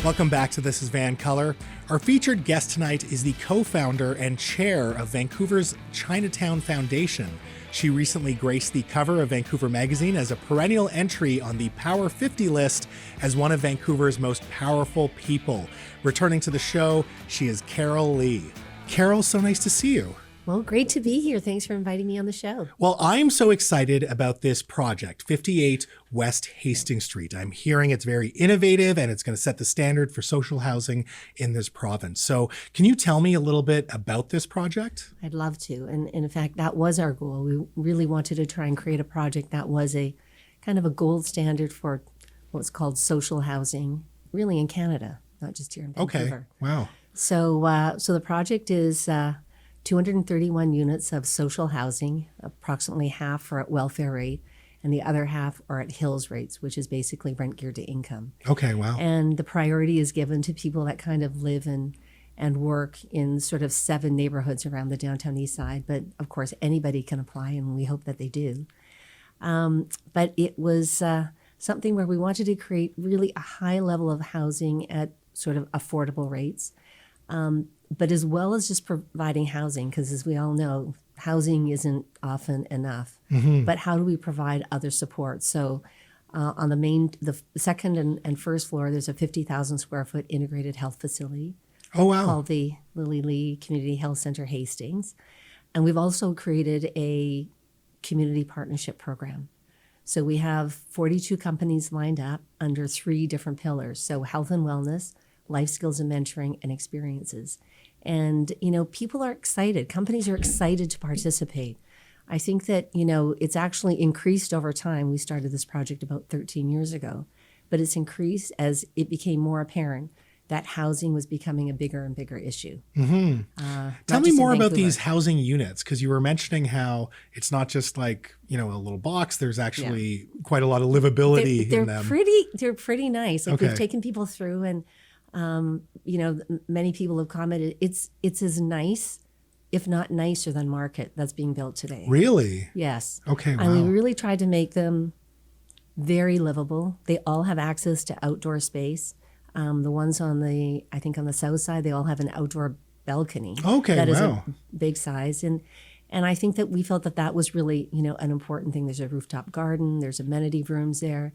Welcome back to This is VANCOLOUR. Our featured guest tonight is the co-founder and chair of Vancouver's Chinatown Foundation. She recently graced the cover of Vancouver magazine as a perennial entry on the Power 50 list as one of Vancouver's most powerful people. Returning to the show, she is Carol Lee. Carol, so nice to see you. Well, great to be here. Thanks for inviting me on the show. Well, I'm so excited about this project, 58 West Hastings Street. I'm hearing it's very innovative and it's going to set the standard for social housing in this province. So can you tell me a little bit about this project? I'd love to. And in fact, that was our goal. We really wanted to try and create a project that was a kind of a gold standard for what's called social housing, really in Canada, not just here in Vancouver. Okay, wow. So the project is 231 units of social housing, approximately half are at welfare rate, and the other half are at Hills rates, which is basically rent geared to income. Okay, wow. And the priority is given to people that kind of live in and work in sort of 7 neighborhoods around the downtown Eastside. But of course, anybody can apply, and we hope that they do. But it was something where we wanted to create really a high level of housing at sort of affordable rates. But as well as just providing housing, because as we all know, housing isn't often enough. Mm-hmm. But how do we provide other support? So on the second and first floor, there's a 50,000 square foot integrated health facility. Oh, wow. Called the Lily Lee Community Health Center Hastings. And we've also created a community partnership program. So we have 42 companies lined up under 3 different pillars. So health and wellness, life skills and mentoring, and experiences. And, people are excited. Companies are excited to participate. I think that, it's actually increased over time. We started this project about 13 years ago, but it's increased as it became more apparent that housing was becoming a bigger and bigger issue. Mm-hmm. Tell me more about these housing units, because you were mentioning how it's not just like, a little box. There's actually quite a lot of livability in them. They're pretty nice. Like We've taken people through and many people have commented, it's as nice, if not nicer than market that's being built today. Really? Yes. Okay, wow. And we really tried to make them very livable. They all have access to outdoor space. The ones on the south side, they all have an outdoor balcony. Okay, that is wow. a big size. And I think that we felt that was really, an important thing. There's a rooftop garden, there's amenity rooms there.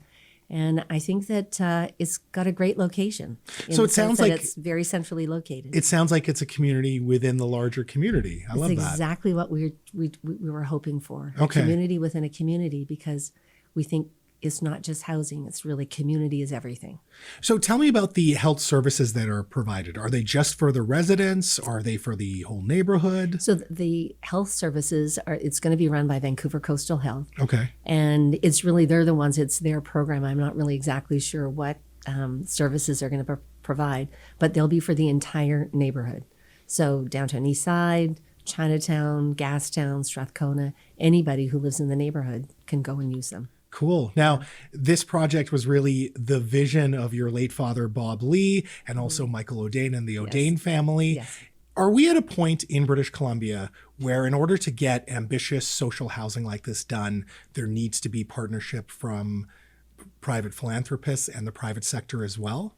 And I think that it's got a great location. So it sounds like it's very centrally located. It sounds like it's a community within the larger community. I love that. That's exactly what we were hoping for. Okay. A community within a community, because we think it's not just housing, it's really community is everything. So tell me about the health services that are provided. Are they just for the residents? Are they for the whole neighborhood? So the health services it's going to be run by Vancouver Coastal Health. Okay. And it's really, they're the ones, it's their program. I'm not really exactly sure what services they're going to provide, but they'll be for the entire neighborhood. So downtown Eastside, Chinatown, Gastown, Strathcona, anybody who lives in the neighborhood can go and use them. Cool. Now, this project was really the vision of your late father, Bob Lee, and also Michael O'Dane and the O'Dane family. Yes. Are we at a point in British Columbia where in order to get ambitious social housing like this done, there needs to be partnership from private philanthropists and the private sector as well?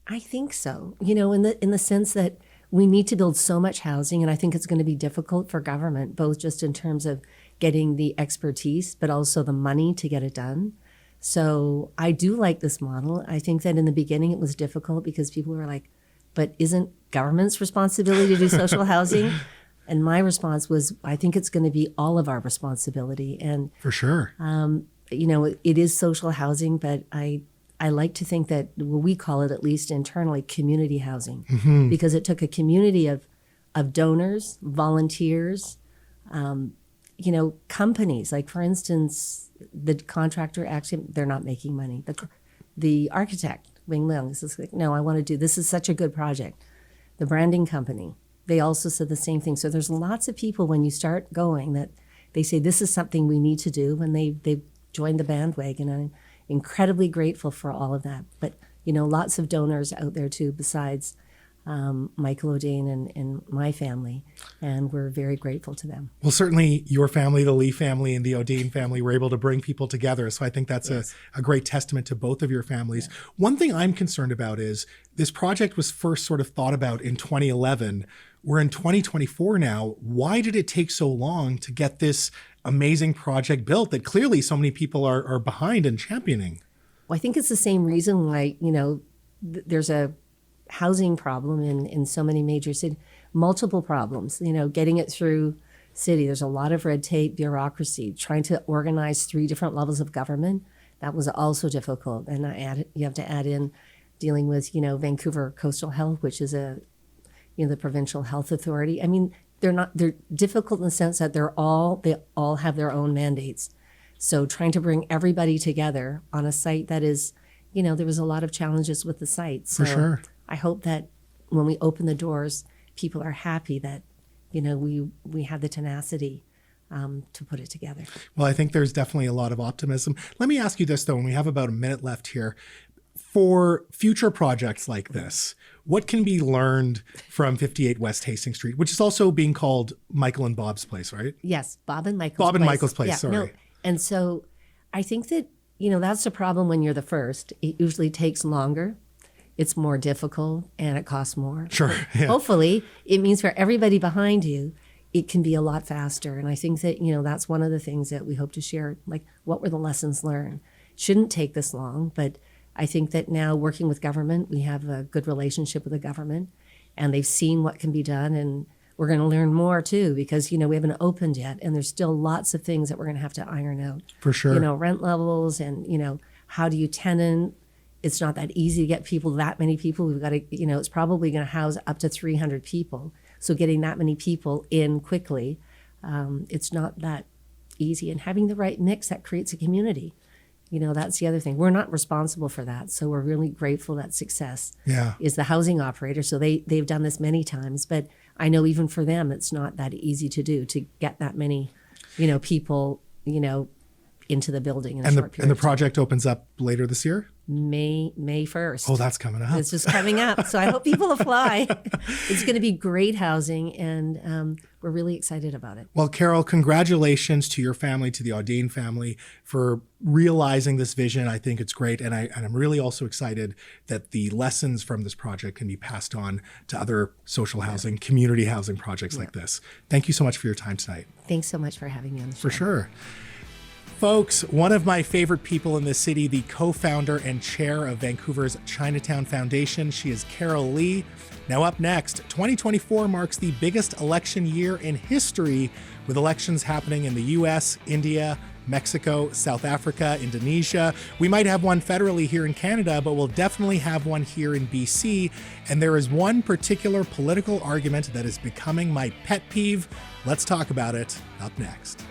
I think so. In the sense that we need to build so much housing, and I think it's going to be difficult for government, both just in terms of getting the expertise, but also the money to get it done. So I do like this model. I think that in the beginning it was difficult because people were like, but isn't government's responsibility to do social housing? And my response was, I think it's going to be all of our responsibility. And for sure, it is social housing, but I like to think that, well, we call it, at least internally, community housing, because it took a community of donors, volunteers, companies. Like, for instance, the contractor, actually, they're not making money. The architect, Wing Leung, is like, no, I want to do, this is such a good project. The branding company, they also said the same thing. So there's lots of people, when you start going, that they say, this is something we need to do, and they've joined the bandwagon. And I'm incredibly grateful for all of that. But, lots of donors out there too, besides Michael O'Dane and my family, and we're very grateful to them. Well, certainly your family, the Lee family, and the O'Dane family were able to bring people together. So I think that's a great testament to both of your families. Yeah. One thing I'm concerned about is this project was first sort of thought about in 2011. We're in 2024 now. Why did it take so long to get this amazing project built that clearly so many people are behind and championing? Well, I think it's the same reason why, there's a housing problem in so many major cities, multiple problems, getting it through city. There's a lot of red tape, bureaucracy, trying to organize 3 different levels of government. That was also difficult. And you have to add in dealing with, Vancouver Coastal Health, which is the provincial health authority. I mean, they're difficult in the sense that they all have their own mandates. So trying to bring everybody together on a site that is, there was a lot of challenges with the site. So for sure. I hope that when we open the doors, people are happy that, we have the tenacity to put it together. Well, I think there's definitely a lot of optimism. Let me ask you this, though, and we have about a minute left here. For future projects like this, what can be learned from 58 West Hastings Street, which is also being called Michael and Bob's place, right? Yes, Bob and Michael's place. Bob and Michael's place, yeah, sorry. No, and so I think that, that's the problem when you're the first. It usually takes longer. It's more difficult and it costs more. Sure. Yeah. Hopefully, it means for everybody behind you, it can be a lot faster. And I think that, that's one of the things that we hope to share. Like, what were the lessons learned? Shouldn't take this long, but I think that now working with government, we have a good relationship with the government and they've seen what can be done. And we're going to learn more too, because, we haven't opened yet and there's still lots of things that we're going to have to iron out. For sure. Rent levels and, how do you tenant? It's not that easy to get that many people. We've got to, it's probably going to house up to 300 people. So getting that many people in quickly, it's not that easy. And having the right mix that creates a community, that's the other thing. We're not responsible for that. So we're really grateful that Success is the housing operator. So they've done this many times, but I know even for them, it's not that easy to do, to get that many, people, into the building in a short period. And the project opens up later this year? May 1st. Oh, that's coming up. It's just coming up. So I hope people apply. It's going to be great housing, and we're really excited about it. Well, Carol, congratulations to your family, to the O'Dane family, for realizing this vision. I think it's great. And I'm really also excited that the lessons from this project can be passed on to other social housing, community housing projects like this. Thank you so much for your time tonight. Thanks so much for having me on the show. For sure. Folks, one of my favorite people in the city, the co-founder and chair of Vancouver's Chinatown Foundation. She is Carol Lee. Now up next, 2024 marks the biggest election year in history, with elections happening in the US, India, Mexico, South Africa, Indonesia. We might have one federally here in Canada, but we'll definitely have one here in BC. And there is one particular political argument that is becoming my pet peeve. Let's talk about it up next.